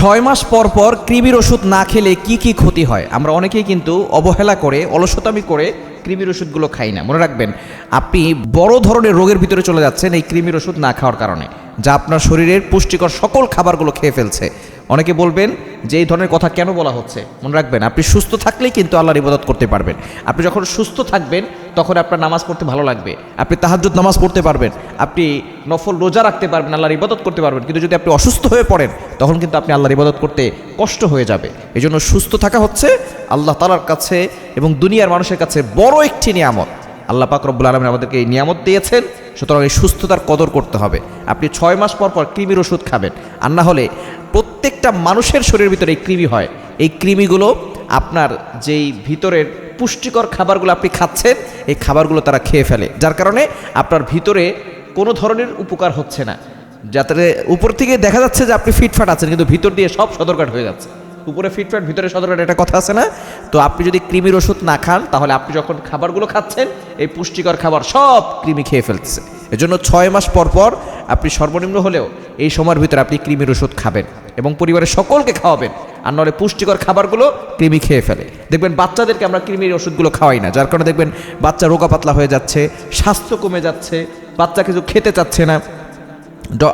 6 মাস পর পর কৃমির ওষুধ না খেলে কি কি ক্ষতি হয়? আমরা অনেকেই কিন্তু অবহেলা করে অলসতামি করে কৃমির ওষুধগুলো খাই না। মনে রাখবেন, আপনি বড় ধরনের রোগের ভিতরে চলে যাচ্ছেন এই কৃমির ওষুধ না খাওয়ার কারণে, যা আপনার শরীরের পুষ্টিকর সকল খাবারগুলো খেয়ে ফেলছে। অনেকে বলবেন যে এই ধরনের কথা কেন বলা হচ্ছে। মনে রাখবেন, আপনি সুস্থ থাকলেই কিন্তু আল্লাহর ইবাদত করতে পারবেন। আপনি যখন সুস্থ থাকবেন তখন আপনার নামাজ পড়তে ভালো লাগবে, আপনি তাহাজ্জুদ নামাজ পড়তে পারবেন, আপনি নফল রোজা রাখতে পারবেন, আল্লাহর ইবাদত করতে পারবেন। কিন্তু যদি আপনি অসুস্থ হয়ে পড়েন তখন কিন্তু আপনি আল্লাহর ইবাদত করতে কষ্ট হয়ে যাবে। এই জন্য সুস্থ থাকা হচ্ছে আল্লাহ তাআলার কাছে এবং দুনিয়ার মানুষের কাছে বড় একটি নিয়ামত। আল্লাহ পাক রব্বুল আলামিন আমাদেরকে এই নিয়ামত দিয়েছেন, সুতরাং এই সুস্থতার কদর করতে হবে। আপনি 6 মাস পর পর কৃমির ওষুধ খাবেন, আর না হলে প্রত্যেকটা মানুষের শরীরের ভিতরে এই কৃমি হয়। এই কৃমিগুলো আপনার যেই ভিতরের পুষ্টিকর খাবারগুলো আপনি খাচ্ছেন, এই খাবারগুলো তারা খেয়ে ফেলে, যার কারণে আপনার ভিতরে কোনো ধরনের উপকার হচ্ছে না। যাতে উপর থেকে দেখা যাচ্ছে যে আপনি ফিটফাট আছেন, কিন্তু ভিতর দিয়ে সব সদরঘাট হয়ে যাচ্ছে। উপরে ফিটফাট ভিতরে সদরঘাট, একটা কথা আছে না? তো আপনি যদি কৃমির ওষুধ না খান, তাহলে আপনি যখন খাবারগুলো খাচ্ছেন এই পুষ্টিকর খাবার সব কৃমি খেয়ে ফেলতেছে। এজন্য 6 মাস পর পর আপনি সর্বনিম্ন হলেও এই সময়ের ভিতরে আপনি কৃমির ওষুধ খাবেন এবং পরিবারের সকলকে খাওয়াবেন, আর নাহলে পুষ্টিকর খাবারগুলো কৃমি খেয়ে ফেলে। দেখবেন বাচ্চাদেরকে আমরা কৃমির ওষুধগুলো খাওয়াই না, যার কারণে দেখবেন বাচ্চা রোগা পাতলা হয়ে যাচ্ছে, স্বাস্থ্য কমে যাচ্ছে, বাচ্চা কিছু খেতে চাচ্ছে না।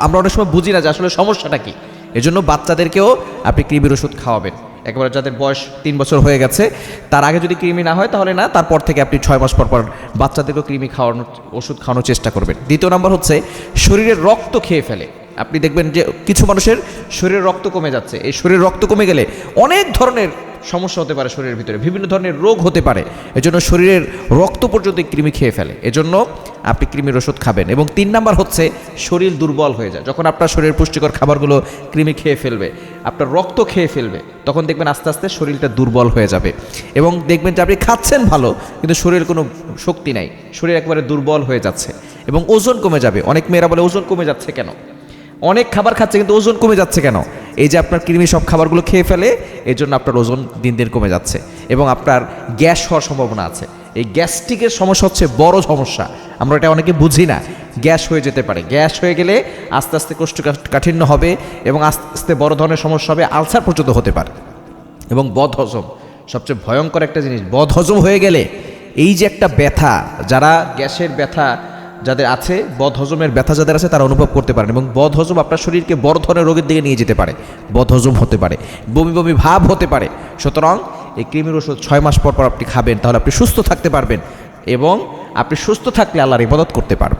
আমরা অনেক সময় বুঝি না যে আসলে সমস্যাটা কী। এজন্য বাচ্চাদেরকেও আপনি কৃমির ওষুধ খাওয়াবেন। একেবারে যাদের বয়স 3 বছর হয়ে গেছে, তার আগে যদি কৃমি না হয় তাহলে না, তারপর থেকে আপনি 6 মাস পর পর বাচ্চাদেরকেও কৃমি খাওয়ানোর ওষুধ খাওয়ানোর চেষ্টা করবেন। দ্বিতীয় নম্বর হচ্ছে শরীরের রক্ত খেয়ে ফেলে। আপনি দেখবেন যে কিছু মানুষের শরীরের রক্ত কমে যাচ্ছে। এই শরীরের রক্ত কমে গেলে অনেক ধরনের সমস্যা হতে পারে, শরীরের ভিতরে বিভিন্ন ধরনের রোগ হতে পারে। এজন্য শরীরের রক্ত পর্যন্ত কৃমি খেয়ে ফেলে, এজন্য আপনি কৃমির ওষুধ খাবেন। এবং 3 নাম্বার হচ্ছে শরীর দুর্বল হয়ে যায়। যখন আপনার শরীরের পুষ্টিকর খাবারগুলো কৃমি খেয়ে ফেলবে, আপনার রক্ত খেয়ে ফেলবে, তখন দেখবেন আস্তে আস্তে শরীরটা দুর্বল হয়ে যাবে এবং দেখবেন যে আপনি খাচ্ছেন ভালো, কিন্তু শরীরের কোনো শক্তি নাই, শরীর একেবারে দুর্বল হয়ে যাচ্ছে এবং ওজন কমে যাবে। অনেক মেয়েরা বলে ওজন কমে যাচ্ছে কেন? অনেক খাবার খাচ্ছে কিন্তু ওজন কমে যাচ্ছে কেন? এই যে আপনার কৃমি সব খাবারগুলো খেয়ে ফেলে, এই জন্য আপনার ওজন দিন দিন কমে যাচ্ছে এবং আপনার গ্যাস হওয়ার সম্ভাবনা আছে। এই গ্যাস্ট্রিকের সমস্যা হচ্ছে বড় সমস্যা, আমরা এটা অনেকে বুঝি না। গ্যাস হয়ে যেতে পারে, গ্যাস হয়ে গেলে আস্তে আস্তে কোষ্ঠকাঠিন্য হবে এবং আস্তে আস্তে বড় ধরনের সমস্যা হবে, আলসার পর্যন্ত হতে পারে। এবং বদহজম সবচেয়ে ভয়ঙ্কর একটা জিনিস। বদহজম হয়ে গেলে এই যে একটা ব্যথা, যারা গ্যাসের ব্যথা যাদের আছে, বদহজমের ব্যথা যাদের আছে, তারা অনুভব করতে পারেন এবং বদহজম আপনার শরীরকে বড় ধরনের রোগের দিকে নিয়ে যেতে পারে। বদহজম হতে পারে, বমি বমি ভাব হতে পারে। সুতরাং এই কৃমির ওষুধ 6 মাস পর পর আপনি খাবেন, তাহলে আপনি সুস্থ থাকতে পারবেন এবং আপনি সুস্থ থাকলে আল্লাহর ইবাদত করতে পারবেন।